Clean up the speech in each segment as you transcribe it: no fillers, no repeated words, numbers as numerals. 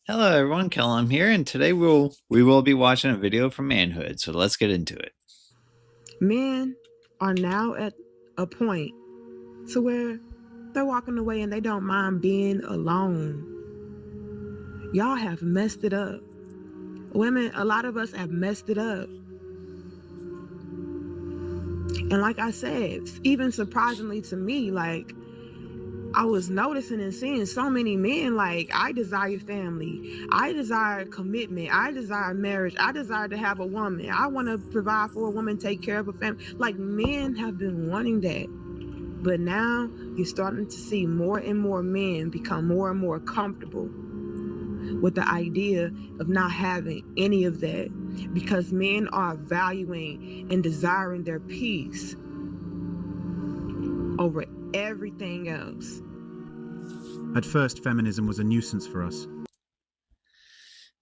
Hello everyone, Callum here, and today we will be watching a video from Manhood, so let's get into it. Men are now at a point to where they're walking away and they don't mind being alone. Y'all have messed it up. Women, a lot of us have messed it up. And like I said, even surprisingly to me, I was noticing and seeing so many men I desire family, I desire commitment, I desire marriage, I desire to have a woman, I want to provide for a woman, take care of a family. Like, men have been wanting that. But now you're starting to see more and more men become more and more comfortable with the idea of not having any of that, because men are valuing and desiring their peace over everything else. At first, feminism was a nuisance for us.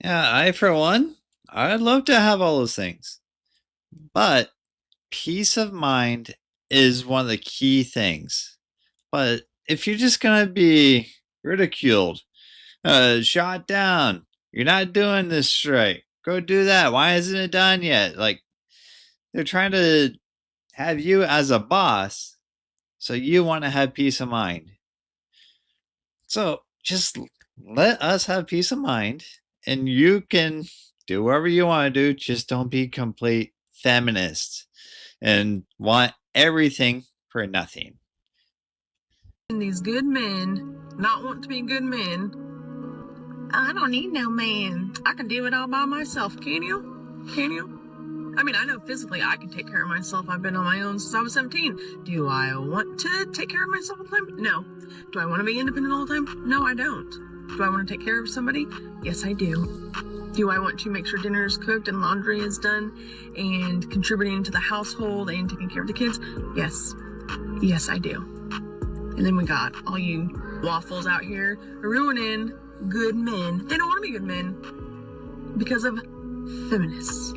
Yeah, I for one, I'd love to have all those things. But peace of mind is one of the key things. But if you're just gonna be ridiculed, shot down, you're not doing this right, go do that. Why isn't it done yet? Like, they're trying to have you as a boss, so you want to have peace of mind. So just let us have peace of mind, and you can do whatever you want to do. Just don't be complete feminists and want everything for nothing. And these good men not want to be good men. I don't need no man. I can do it all by myself. Can you? Can you? I mean, I know physically I can take care of myself. I've been on my own since I was 17. Do I want to take care of myself all the time? No. Do I want to be independent all the time? No, I don't. Do I want to take care of somebody? Yes, I do. Do I want to make sure dinner is cooked and laundry is done and contributing to the household and taking care of the kids? Yes. Yes, I do. And then we got all you waffles out here ruining good men. They don't want to be good men because of feminists.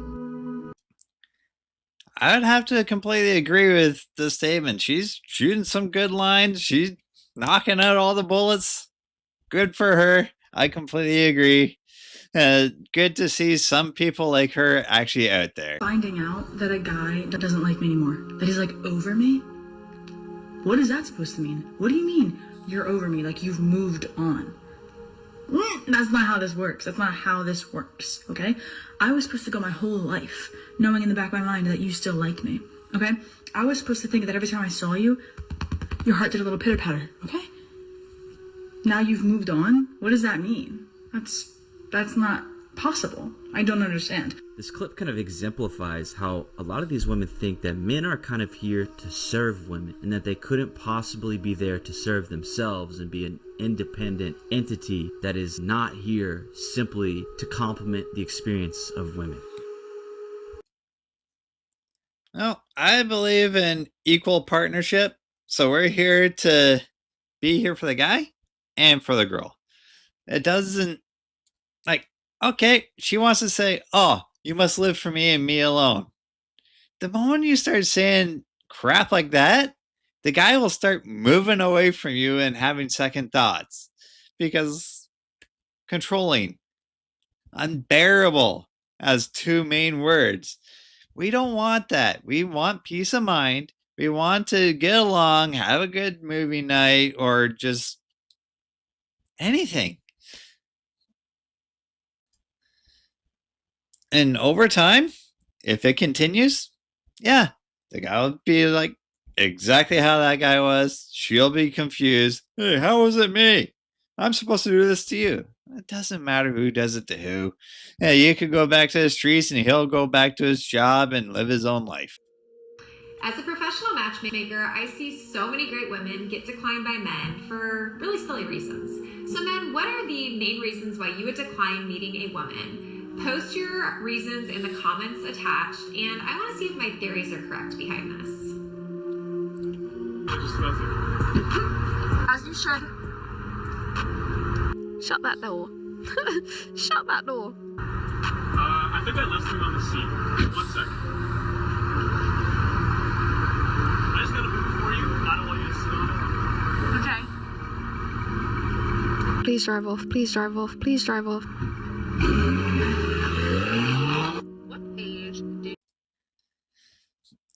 I would have to completely agree with the statement. She's shooting some good lines. She's knocking out all the bullets. Good for her. I completely agree. Good to see some people like her actually out there. Finding out that a guy that doesn't like me anymore, that he's like over me, what is that supposed to mean? What do you mean you're over me? Like you've moved on? That's not how this works. That's not how this works, okay? I was supposed to go my whole life knowing in the back of my mind that you still like me, okay? I was supposed to think that every time I saw you, your heart did a little pitter-patter, okay? Now you've moved on? What does that mean? That's not possible. I don't understand. This clip kind of exemplifies how a lot of these women think that men are kind of here to serve women and that they couldn't possibly be there to serve themselves and be an independent entity that is not here simply to complement the experience of women. Well, I believe in equal partnership, so we're here to be here for the guy and for the girl. It doesn't, like, okay, she wants to say, oh, you must live for me and me alone. The moment you start saying crap like that, the guy will start moving away from you and having second thoughts, because controlling, unbearable as two main words. We don't want that. We want peace of mind. We want to get along, have a good movie night, or just anything. And over time, if it continues, yeah, the guy will be like exactly how that guy was. She'll be confused. Hey, how was it me? I'm supposed to do this to you. It doesn't matter who does it to who. Yeah, you could go back to the streets and he'll go back to his job and live his own life. As a professional matchmaker, I see so many great women get declined by men for really silly reasons. So men, what are the main reasons why you would decline meeting a woman? Post your reasons in the comments attached, and I want to see if my theories are correct behind this. As you should. Shut that door. Shut that door. I think I left him on the seat. 1 second. I just gotta move it for you. I don't want you to sit on it. Okay. Please drive off. Please drive off. Please drive off.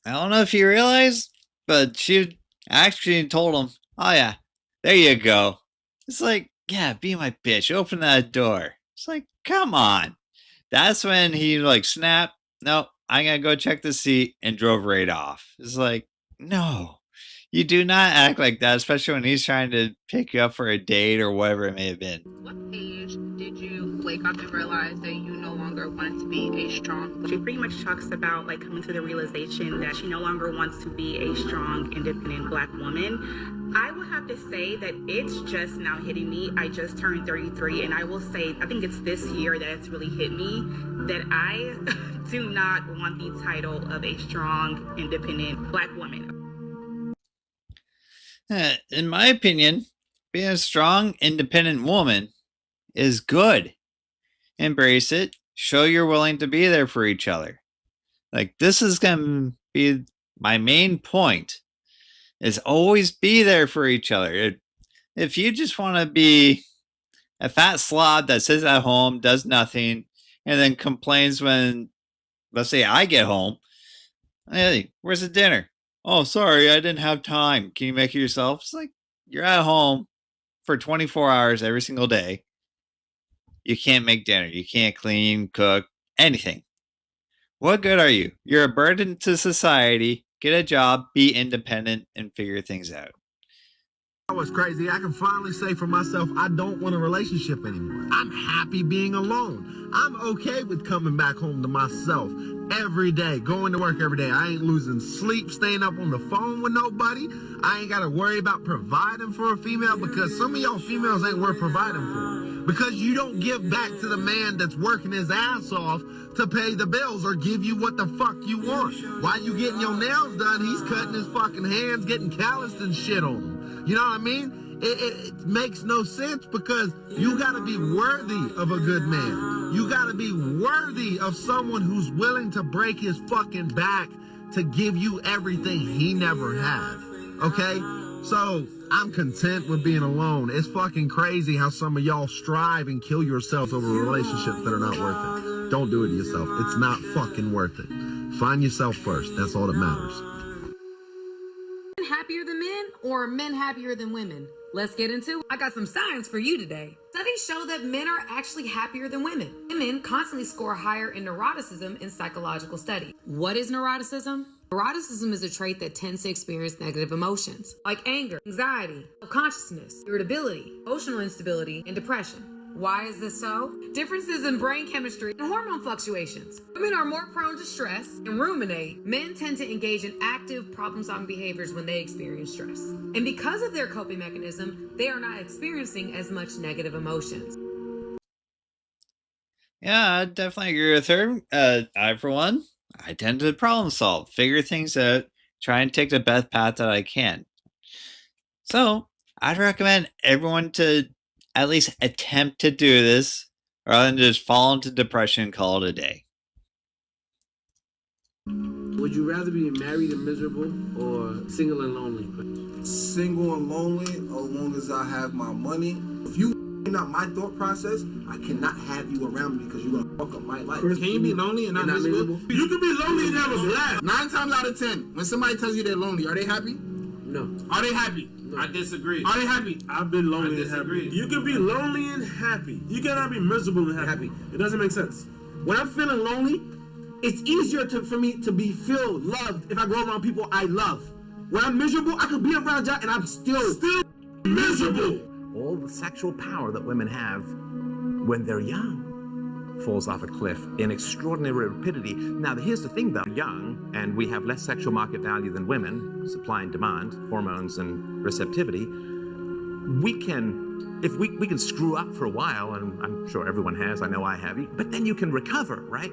I don't know if you realize, but she actually told him, "Oh yeah, there you go." It's like, yeah, be my bitch. Open that door. It's like, come on. That's when he like snapped. No, I'm gonna go check the seat and drove right off. It's like, no, you do not act like that, especially when he's trying to pick you up for a date or whatever it may have been. What age did you wake up and realize that you no longer wanted to be a strong? She pretty much talks about like coming to the realization that she no longer wants to be a strong, independent Black woman. I would have to say that it's just now hitting me. I just turned 33, and I will say, I think it's this year that it's really hit me that I do not want the title of a strong, independent Black woman. In my opinion, being a strong, independent woman is good. Embrace it. Show you're willing to be there for each other. Like, this is going to be my main point, is always be there for each other. If you just want to be a fat slob that sits at home, does nothing, and then complains when, let's say, I get home, hey, where's the dinner? Oh, sorry, I didn't have time. Can you make it yourself? It's like, you're at home for 24 hours every single day. You can't make dinner. You can't clean, cook, anything. What good are you? You're a burden to society. Get a job, be independent, and figure things out. That was crazy. I can finally say for myself, I don't want a relationship anymore. I'm happy being alone. I'm okay with coming back home to myself every day, going to work every day. I ain't losing sleep, staying up on the phone with nobody. I ain't got to worry about providing for a female, because some of y'all females ain't worth providing for. Because you don't give back to the man that's working his ass off to pay the bills or give you what the fuck you want. While you getting your nails done, he's cutting his fucking hands, getting calloused and shit on them. You know what I mean? It makes no sense, because you got to be worthy of a good man. You got to be worthy of someone who's willing to break his fucking back to give you everything he never had. Okay? So I'm content with being alone. It's fucking crazy how some of y'all strive and kill yourselves over relationships that are not worth it. Don't do it to yourself. It's not fucking worth it. Find yourself first. That's all that matters. Happier than men, or men happier than women? Let's get into it. I got some science for you today. Studies show that men are actually happier than women. Women constantly score higher in neuroticism in psychological studies. What is neuroticism? Neuroticism is a trait that tends to experience negative emotions like anger, anxiety, self-consciousness, irritability, emotional instability, and depression. Why is this so? Differences in brain chemistry and hormone fluctuations. Women are more prone to stress and ruminate. Men tend to engage in active problem-solving behaviors when they experience stress. And because of their coping mechanism, they are not experiencing as much negative emotions. Yeah, I definitely agree with her. I, for one, I tend to problem solve, figure things out, try and take the best path that I can. So, I'd recommend everyone to at least attempt to do this, rather than just fall into depression and call it a day. Would you rather be married and miserable or single and lonely? Single and lonely, as long as I have my money. If you not my thought process, I cannot have you around me because you're gonna fuck up my life. Can you be lonely and not miserable? You can be lonely and have a blast. 9 times out of 10, when somebody tells you they're lonely, are they happy? No. Are they happy? No. I disagree. Are they happy? I've been lonely and happy. You can be lonely and happy. You cannot be miserable and happy. It doesn't make sense. When I'm feeling lonely, it's easier for me to be feel loved if I go around people I love. When I'm miserable, I could be around y'all and I'm still miserable. All the sexual power that women have when they're young falls off a cliff in extraordinary rapidity. Now, here's the thing though, young, and we have less sexual market value than women, supply and demand, hormones and receptivity. We can, if we can screw up for a while, and I'm sure everyone has, I know I have, but then you can recover, right?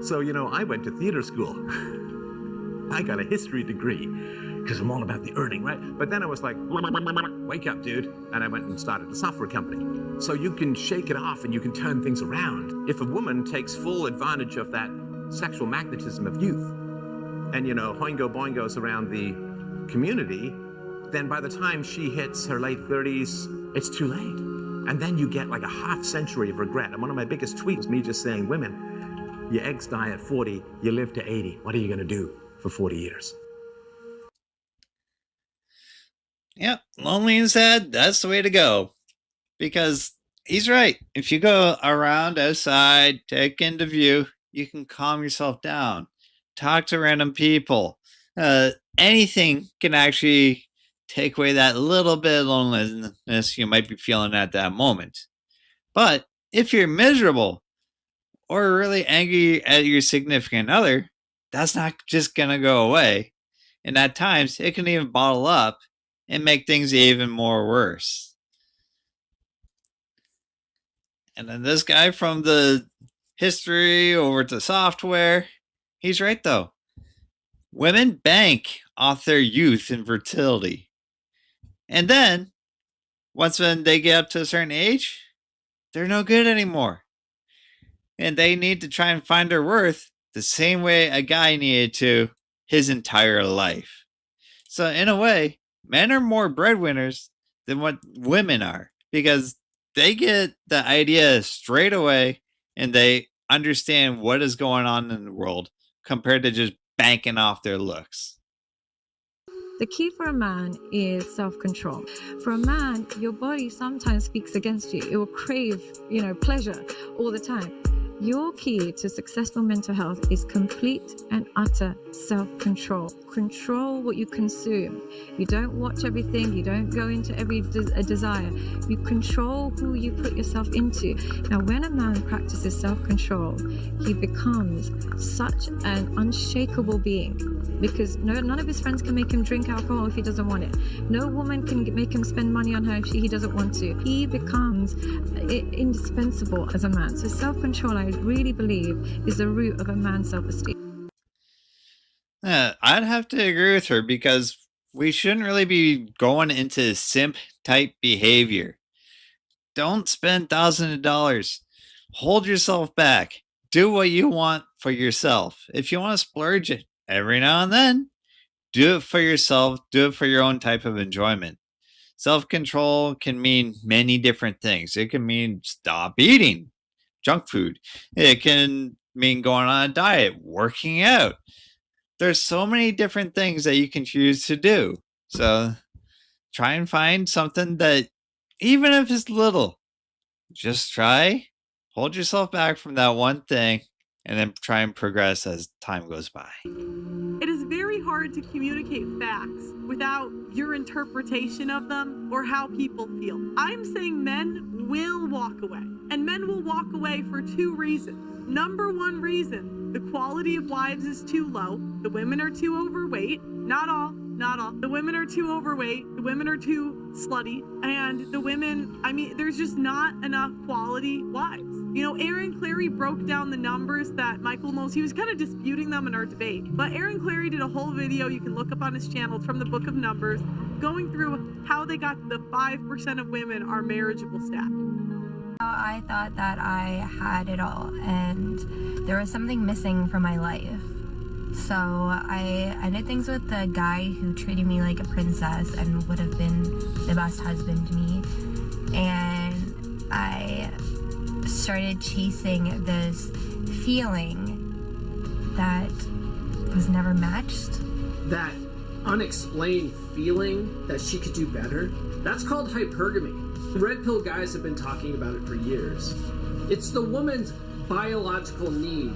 So, you know, I went to theater school. I got a history degree because I'm all about the earning, right? But then I was like, wake up, dude. And I went and started a software company. So you can shake it off and you can turn things around. If a woman takes full advantage of that sexual magnetism of youth and, you know, hoingo boingos around the community, then by the time she hits her late 30s, it's too late. And then you get like a half century of regret. And one of my biggest tweets was me just saying, women, your eggs die at 40, you live to 80. What are you going to do for 40 years? Yep, lonely and sad, that's the way to go. Because he's right. If you go around outside, take into view, you can calm yourself down. Talk to random people. Anything can actually take away that little bit of loneliness you might be feeling at that moment. But if you're miserable or really angry at your significant other, that's not just going to go away. And at times, it can even bottle up and make things even more worse. And then this guy from the history over to software, he's right though. Women bank off their youth and fertility. And then, once when they get up to a certain age, they're no good anymore. And they need to try and find their worth the same way a guy needed to his entire life. So in a way, men are more breadwinners than what women are, because they get the idea straight away and they understand what is going on in the world compared to just banking off their looks. The key for a man is self-control. For a man, your body sometimes speaks against you. It will crave, pleasure all the time. Your key to successful mental health is complete and utter self-control. Control what you consume. You don't watch everything. You don't go into every desire. You control who you put yourself into. Now, when a man practices self-control, he becomes such an unshakable being, because none of his friends can make him drink alcohol if he doesn't want it. No woman can make him spend money on her if he doesn't want to. He becomes indispensable as a man. So self-control, I really believe, is the root of a man's self-esteem. I'd have to agree with her, because we shouldn't really be going into simp type behavior. Don't spend thousands of dollars. Hold yourself back. Do what you want for yourself. If you want to splurge it every now and then, do it for yourself. Do it for your own type of enjoyment. Self-control can mean many different things. It can mean stop eating junk food. It can mean going on a diet, working out. There's so many different things that you can choose to do. So try and find something that, even if it's little, just try, hold yourself back from that one thing, and then try and progress as time goes by. It is very hard to communicate facts without your interpretation of them or how people feel. I'm saying men will walk away, and men will walk away for two reasons. Number one reason, the quality of wives is too low. The women are too overweight. Not all. The women are too overweight. The women are too slutty. And the women, there's just not enough quality wives. Aaron Clarey broke down the numbers that Michael Knowles, he was kind of disputing them in our debate. But Aaron Clarey did a whole video you can look up on his channel. It's from the Book of Numbers, going through how they got the 5% of women are marriageable stat. I thought that I had it all, and there was something missing from my life. So I did things with the guy who treated me like a princess and would have been the best husband to me. And I started chasing this feeling that was never matched. That unexplained feeling that she could do better, that's called hypergamy. Red pill guys have been talking about it for years. It's the woman's biological need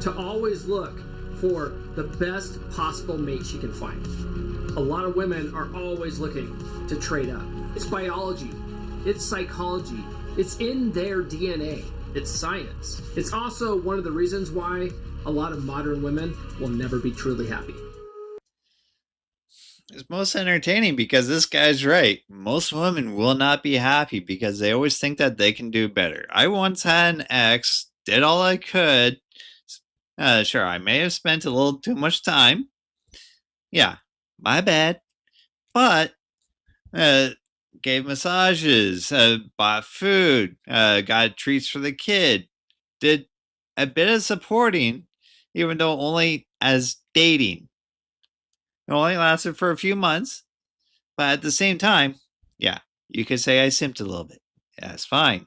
to always look for the best possible mate she can find. A lot of women are always looking to trade up. It's biology, it's psychology, it's in their DNA, it's science. It's also one of the reasons why a lot of modern women will never be truly happy. It's most entertaining because this guy's right. Most women will not be happy because they always think that they can do better. I once had an ex, did all I could. Sure, I may have spent a little too much time. Yeah, my bad. But gave massages, bought food, got treats for the kid, did a bit of supporting, even though only as dating. It only lasted for a few months, but at the same time, yeah, you could say I simped a little bit. That's fine.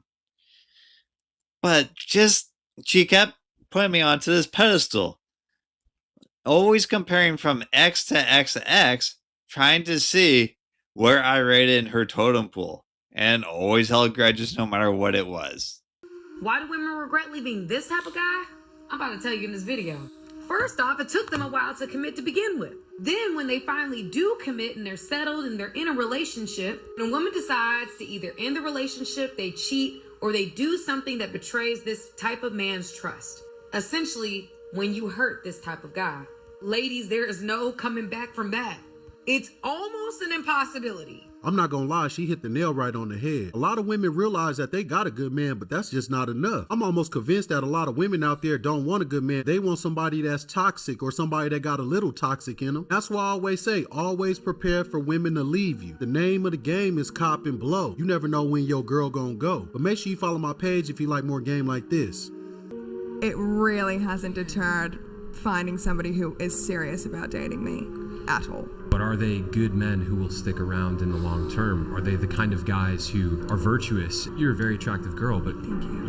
But she kept putting me onto this pedestal. Always comparing from X to X to X, trying to see where I rated in her totem pool. And always held grudges no matter what it was. Why do women regret leaving this type of guy? I'm about to tell you in this video. First off, it took them a while to commit to begin with. Then when they finally do commit and they're settled and they're in a relationship, and a woman decides to either end the relationship, they cheat, or they do something that betrays this type of man's trust. Essentially, when you hurt this type of guy. Ladies, there is no coming back from that. It's almost an impossibility. I'm not gonna lie, she hit the nail right on the head. A lot of women realize that they got a good man, but that's just not enough. I'm almost convinced that a lot of women out there don't want a good man. They want somebody that's toxic or somebody that got a little toxic in them. That's why I always say, always prepare for women to leave you. The name of the game is cop and blow. You never know when your girl gonna go. But make sure you follow my page if you like more game like this. It really hasn't deterred finding somebody who is serious about dating me at all. But are they good men who will stick around in the long term? Are they the kind of guys who are virtuous? You're a very attractive girl, but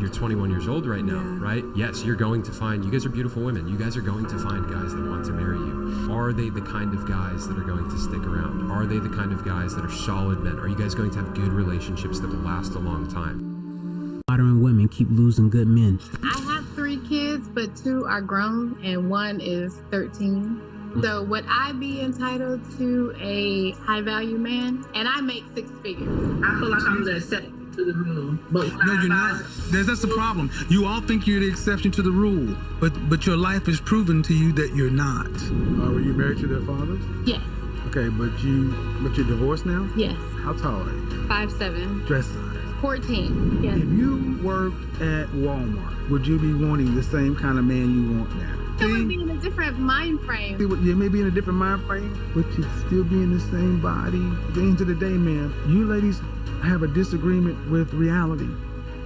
you're 21 years old right now, right? Yes, you're going to find, you guys are beautiful women. You guys are going to find guys that want to marry you. Are they the kind of guys that are going to stick around? Are they the kind of guys that are solid men? Are you guys going to have good relationships that will last a long time? Modern women keep losing good men. I have 3 kids, but 2 are grown and 1 is 13. So would I be entitled to a high value man? And I make 6 figures. I feel like I'm the exception to the rule. But no, you're not. That's the problem. You all think you're the exception to the rule, but your life has proven to you that you're not. Were you married to their fathers? Yes. Okay, but you're divorced now? Yes. How tall are you? 5'7". Dress size? 14. Yes. If you worked at Walmart, would you be wanting the same kind of man you want now? It would be in a different mind frame. You may be in a different mind frame, but you'd still be in the same body. At the end of the day, man, you ladies have a disagreement with reality.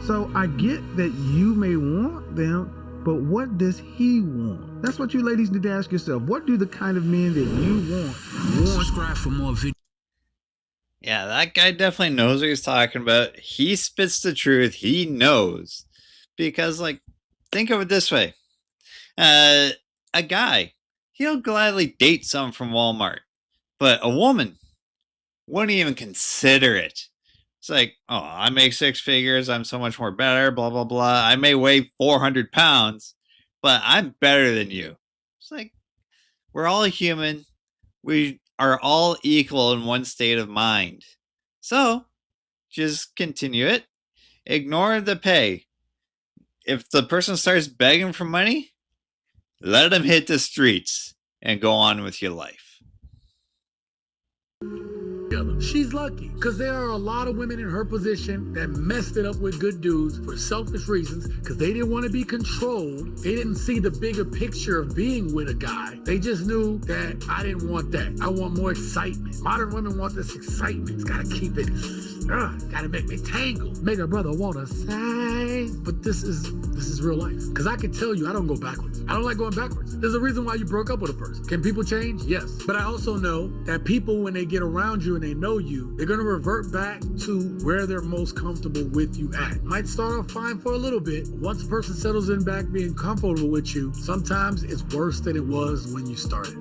So I get that you may want them, but what does he want? That's what you ladies need to ask yourself. What do the kind of men that you want? Subscribe for more videos. Yeah, that guy definitely knows what he's talking about. He spits the truth. He knows. Because, like, think of it this way. A guy, he'll gladly date someone from Walmart. But a woman wouldn't even consider it. It's like, oh, I make 6 figures. I'm so much more better, blah, blah, blah. I may weigh 400 pounds, but I'm better than you. It's like, we're all human. We are all equal in one state of mind. So, just continue it. Ignore the pay. If the person starts begging for money, let them hit the streets and go on with your life. She's lucky because there are a lot of women in her position that messed it up with good dudes for selfish reasons because they didn't want to be controlled. They didn't see the bigger picture of being with a guy. They just knew that I didn't want that. I want more excitement. Modern women want this excitement. It's got to keep it, got to make me tangle. Make a brother want to say. But this is real life. Because I can tell you I don't go backwards. I don't like going backwards. There's a reason why you broke up with a person. Can people change? Yes. But I also know that people, when they get around you and they know you, they're going to revert back to where they're most comfortable with you at. Might start off fine for a little bit. Once a person settles in back being comfortable with you, sometimes it's worse than it was when you started.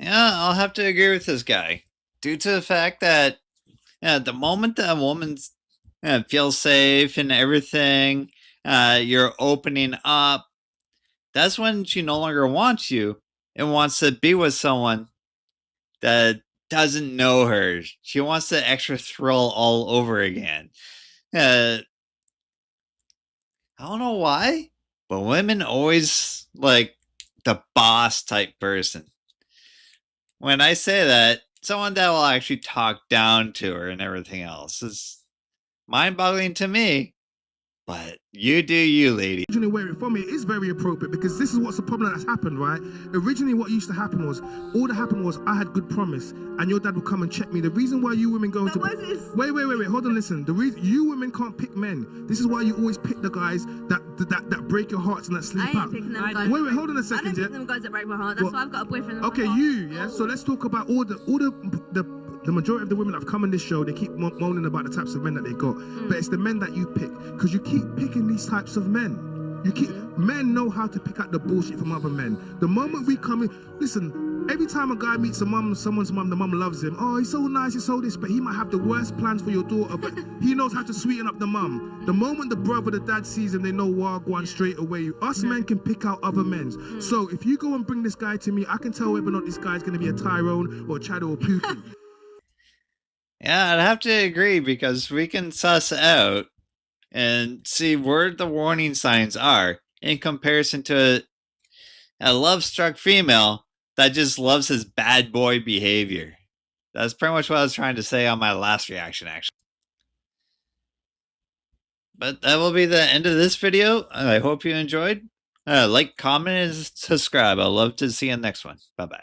Yeah, I'll have to agree with this guy. Due to the fact that the moment that a woman feels safe and everything, you're opening up, that's when she no longer wants you and wants to be with someone that doesn't know her. She wants the extra thrill all over again. I don't know why, but women always like the boss type person. When I say that, someone that will actually talk down to her and everything else is mind-boggling to me. But you do you, lady. Originally, where it from me is very appropriate because this is what's the problem that's happened, right? Originally, what used to happen was, all that happened was I had good promise and your dad would come and check me. The reason why you women go into... Wait, hold on, listen. The reason you women can't pick men. This is why you always pick the guys that break your hearts and that sleep out. Picking them guys. Wait, hold on a second, I don't pick them guys that break my heart. That's why I've got a boyfriend. Okay, you, yeah? So let's talk about all the The majority of the women that have come on this show, they keep moaning about the types of men that they got. But it's the men that you pick, because you keep picking these types of men. Men know how to pick out the bullshit from other men. The moment we come in, listen, every time a guy meets someone's mum, the mum loves him. Oh, he's so nice, he's so this, but he might have the worst plans for your daughter, but he knows how to sweeten up the mum. The moment the brother, the dad sees him, they know Wagwan straight away. Us men can pick out other men. So if you go and bring this guy to me, I can tell whether or not this guy's going to be a Tyrone or a Chad or Putin. Yeah, I'd have to agree, because we can suss out and see where the warning signs are in comparison to a love-struck female that just loves his bad boy behavior. That's pretty much what I was trying to say on my last reaction, actually. But that will be the end of this video. I hope you enjoyed. Like, comment, and subscribe. I'd love to see you in the next one. Bye-bye.